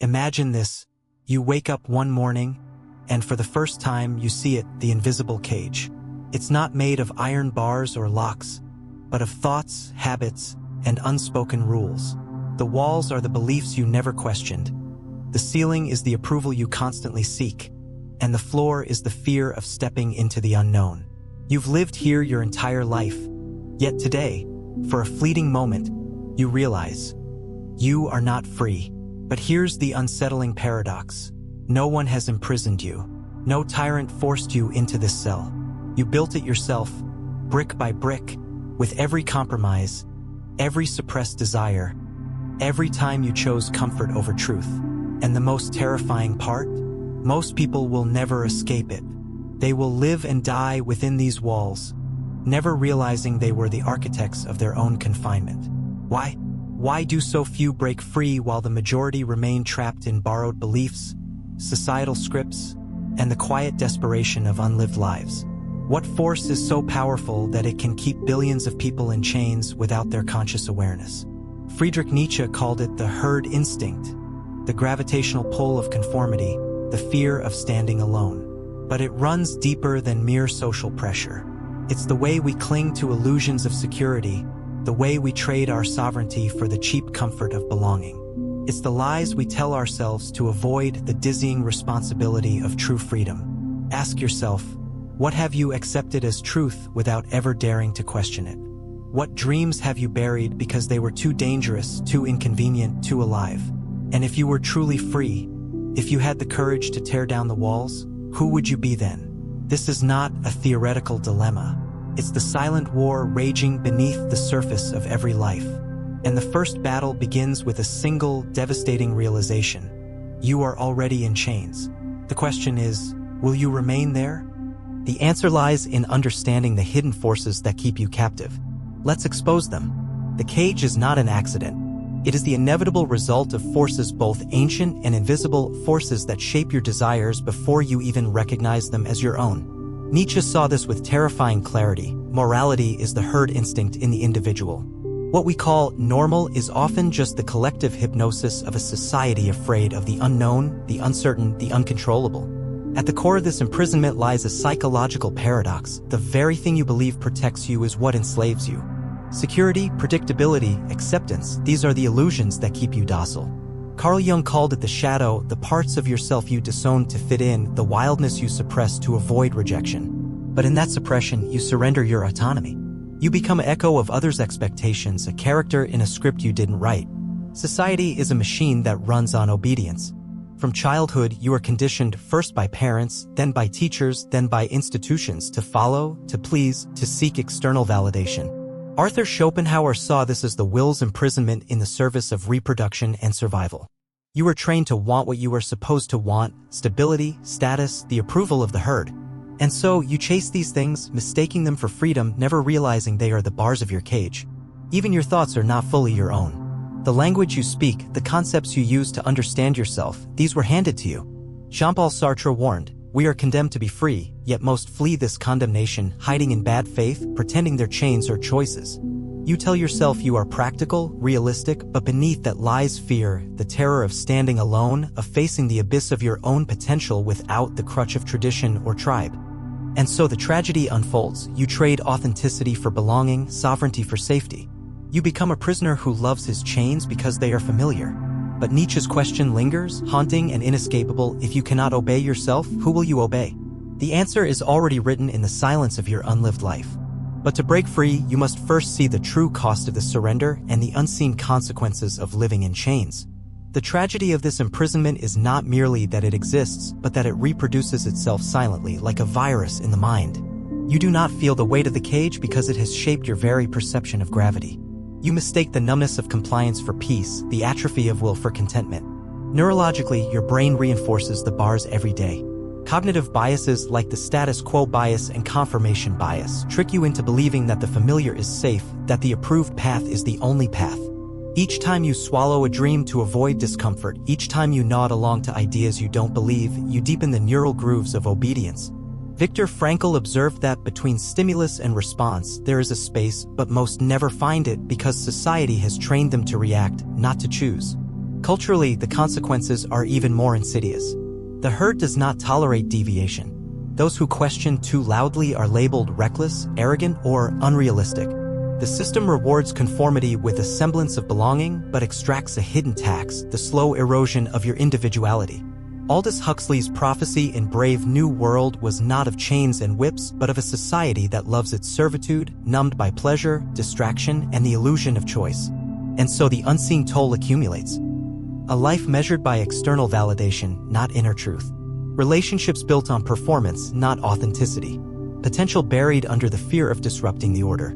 Imagine this. You wake up one morning, and for the first time you see it, the invisible cage. It's not made of iron bars or locks, but of thoughts, habits, and unspoken rules. The walls are the beliefs you never questioned. The ceiling is the approval you constantly seek, and the floor is the fear of stepping into the unknown. You've lived here your entire life, yet today, for a fleeting moment, you realize you are not free. But here's the unsettling paradox. No one has imprisoned you. No tyrant forced you into this cell. You built it yourself, brick by brick, with every compromise, every suppressed desire, every time you chose comfort over truth. And the most terrifying part? Most people will never escape it. They will live and die within these walls, never realizing they were the architects of their own confinement. Why? Why do so few break free while the majority remain trapped in borrowed beliefs, societal scripts, and the quiet desperation of unlived lives? What force is so powerful that it can keep billions of people in chains without their conscious awareness? Friedrich Nietzsche called it the herd instinct, the gravitational pull of conformity, the fear of standing alone. But it runs deeper than mere social pressure. It's the way we cling to illusions of security, the way we trade our sovereignty for the cheap comfort of belonging. It's the lies we tell ourselves to avoid the dizzying responsibility of true freedom. Ask yourself, what have you accepted as truth without ever daring to question it? What dreams have you buried because they were too dangerous, too inconvenient, too alive? And if you were truly free, if you had the courage to tear down the walls, who would you be then? This is not a theoretical dilemma. It's the silent war raging beneath the surface of every life. And the first battle begins with a single, devastating realization. You are already in chains. The question is, will you remain there? The answer lies in understanding the hidden forces that keep you captive. Let's expose them. The cage is not an accident. It is the inevitable result of forces both ancient and invisible, forces that shape your desires before you even recognize them as your own. Nietzsche saw this with terrifying clarity. Morality is the herd instinct in the individual. What we call normal is often just the collective hypnosis of a society afraid of the unknown, the uncertain, the uncontrollable. At the core of this imprisonment lies a psychological paradox. The very thing you believe protects you is what enslaves you. Security, predictability, acceptance, these are the illusions that keep you docile. Carl Jung called it the shadow, the parts of yourself you disown to fit in, the wildness you suppress to avoid rejection. But in that suppression, you surrender your autonomy. You become an echo of others' expectations, a character in a script you didn't write. Society is a machine that runs on obedience. From childhood, you are conditioned first by parents, then by teachers, then by institutions to follow, to please, to seek external validation. Arthur Schopenhauer saw this as the will's imprisonment in the service of reproduction and survival. You were trained to want what you were supposed to want, stability, status, the approval of the herd. And so you chase these things, mistaking them for freedom, never realizing they are the bars of your cage. Even your thoughts are not fully your own. The language you speak, the concepts you use to understand yourself, these were handed to you. Jean-Paul Sartre warned, "We are condemned to be free, yet most flee this condemnation, hiding in bad faith, pretending their chains are choices." You tell yourself you are practical, realistic, but beneath that lies fear, the terror of standing alone, of facing the abyss of your own potential without the crutch of tradition or tribe. And so the tragedy unfolds. You trade authenticity for belonging, sovereignty for safety. You become a prisoner who loves his chains because they are familiar. But Nietzsche's question lingers, haunting and inescapable. If you cannot obey yourself, who will you obey? The answer is already written in the silence of your unlived life. But to break free, you must first see the true cost of the surrender and the unseen consequences of living in chains. The tragedy of this imprisonment is not merely that it exists, but that it reproduces itself silently, like a virus in the mind. You do not feel the weight of the cage because it has shaped your very perception of gravity. You mistake the numbness of compliance for peace, the atrophy of will for contentment. Neurologically, your brain reinforces the bars every day. Cognitive biases like the status quo bias and confirmation bias trick you into believing that the familiar is safe, that the approved path is the only path. Each time you swallow a dream to avoid discomfort, each time you nod along to ideas you don't believe, you deepen the neural grooves of obedience. Viktor Frankl observed that between stimulus and response, there is a space, but most never find it because society has trained them to react, not to choose. Culturally, the consequences are even more insidious. The herd does not tolerate deviation. Those who question too loudly are labeled reckless, arrogant, or unrealistic. The system rewards conformity with a semblance of belonging, but extracts a hidden tax, the slow erosion of your individuality. Aldous Huxley's prophecy in Brave New World was not of chains and whips, but of a society that loves its servitude, numbed by pleasure, distraction, and the illusion of choice. And so the unseen toll accumulates. A life measured by external validation, not inner truth. Relationships built on performance, not authenticity. Potential buried under the fear of disrupting the order.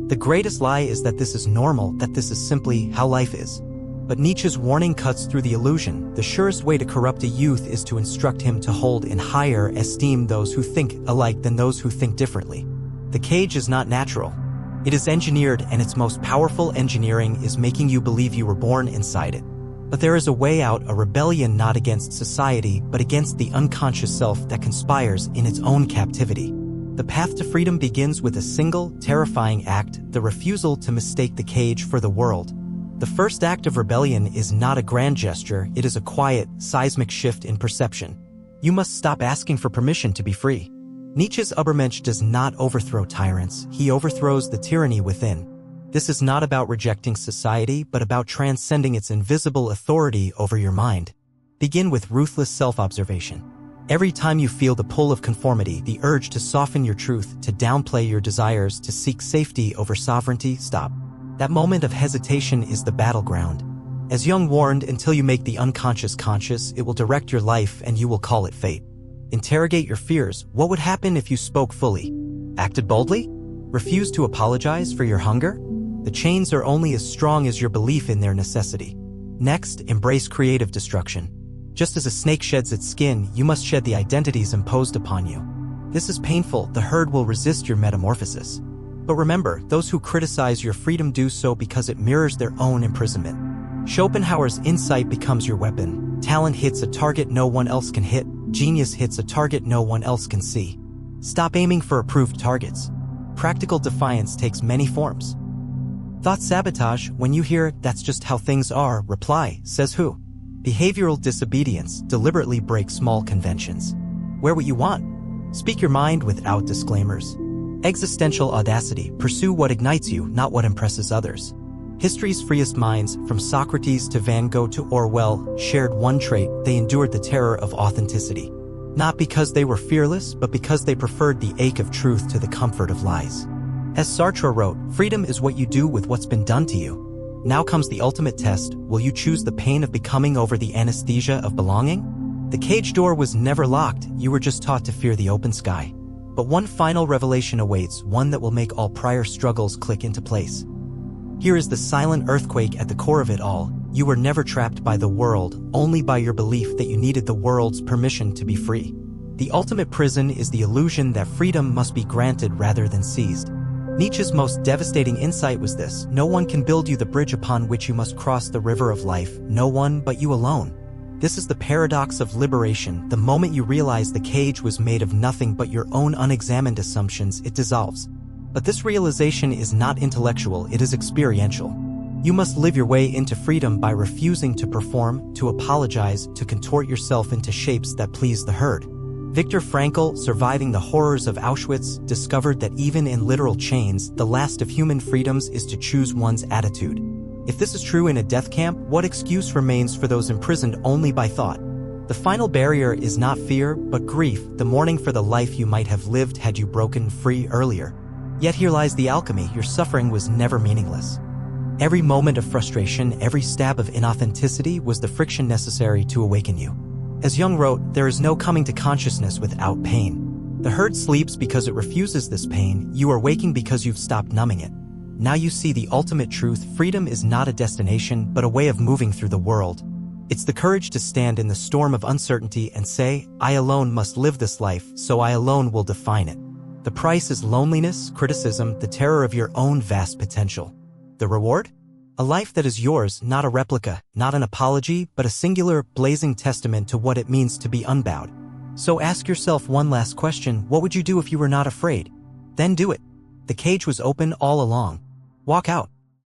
The greatest lie is that this is normal, that this is simply how life is. But Nietzsche's warning cuts through the illusion. The surest way to corrupt a youth is to instruct him to hold in higher esteem those who think alike than those who think differently. The cage is not natural. It is engineered, and its most powerful engineering is making you believe you were born inside it. But there is a way out, a rebellion not against society, but against the unconscious self that conspires in its own captivity. The path to freedom begins with a single, terrifying act, the refusal to mistake the cage for the world. The first act of rebellion is not a grand gesture, it is a quiet, seismic shift in perception. You must stop asking for permission to be free. Nietzsche's Übermensch does not overthrow tyrants, he overthrows the tyranny within. This is not about rejecting society, but about transcending its invisible authority over your mind. Begin with ruthless self-observation. Every time you feel the pull of conformity, the urge to soften your truth, to downplay your desires, to seek safety over sovereignty, stop. That moment of hesitation is the battleground. As Jung warned, until you make the unconscious conscious, it will direct your life and you will call it fate. Interrogate your fears. What would happen if you spoke fully? Acted boldly? Refused to apologize for your hunger? The chains are only as strong as your belief in their necessity. Next, embrace creative destruction. Just as a snake sheds its skin, you must shed the identities imposed upon you. This is painful, the herd will resist your metamorphosis. But remember, those who criticize your freedom do so because it mirrors their own imprisonment. Schopenhauer's insight becomes your weapon. Talent hits a target no one else can hit. Genius hits a target no one else can see. Stop aiming for approved targets. Practical defiance takes many forms. Thought sabotage, when you hear, "That's just how things are," reply, "Says who?" Behavioral disobedience, deliberately break small conventions. Wear what you want. Speak your mind without disclaimers. Existential audacity, pursue what ignites you, not what impresses others. History's freest minds, from Socrates to Van Gogh to Orwell, shared one trait: they endured the terror of authenticity. Not because they were fearless, but because they preferred the ache of truth to the comfort of lies. As Sartre wrote, freedom is what you do with what's been done to you. Now comes the ultimate test: will you choose the pain of becoming over the anesthesia of belonging? The cage door was never locked, you were just taught to fear the open sky. But one final revelation awaits, one that will make all prior struggles click into place. Here is the silent earthquake at the core of it all. You were never trapped by the world, only by your belief that you needed the world's permission to be free. The ultimate prison is the illusion that freedom must be granted rather than seized. Nietzsche's most devastating insight was this: no one can build you the bridge upon which you must cross the river of life, no one but you alone. This is the paradox of liberation. The moment you realize the cage was made of nothing but your own unexamined assumptions, it dissolves. But this realization is not intellectual, it is experiential. You must live your way into freedom by refusing to perform, to apologize, to contort yourself into shapes that please the herd. Viktor Frankl, surviving the horrors of Auschwitz, discovered that even in literal chains, the last of human freedoms is to choose one's attitude. If this is true in a death camp, what excuse remains for those imprisoned only by thought? The final barrier is not fear, but grief, the mourning for the life you might have lived had you broken free earlier. Yet here lies the alchemy: your suffering was never meaningless. Every moment of frustration, every stab of inauthenticity was the friction necessary to awaken you. As Jung wrote, there is no coming to consciousness without pain. The herd sleeps because it refuses this pain, you are waking because you've stopped numbing it. Now you see the ultimate truth: freedom is not a destination, but a way of moving through the world. It's the courage to stand in the storm of uncertainty and say, I alone must live this life, so I alone will define it. The price is loneliness, criticism, the terror of your own vast potential. The reward? A life that is yours, not a replica, not an apology, but a singular, blazing testament to what it means to be unbowed. So ask yourself one last question: what would you do if you were not afraid? Then do it. The cage was open all along. Walk out.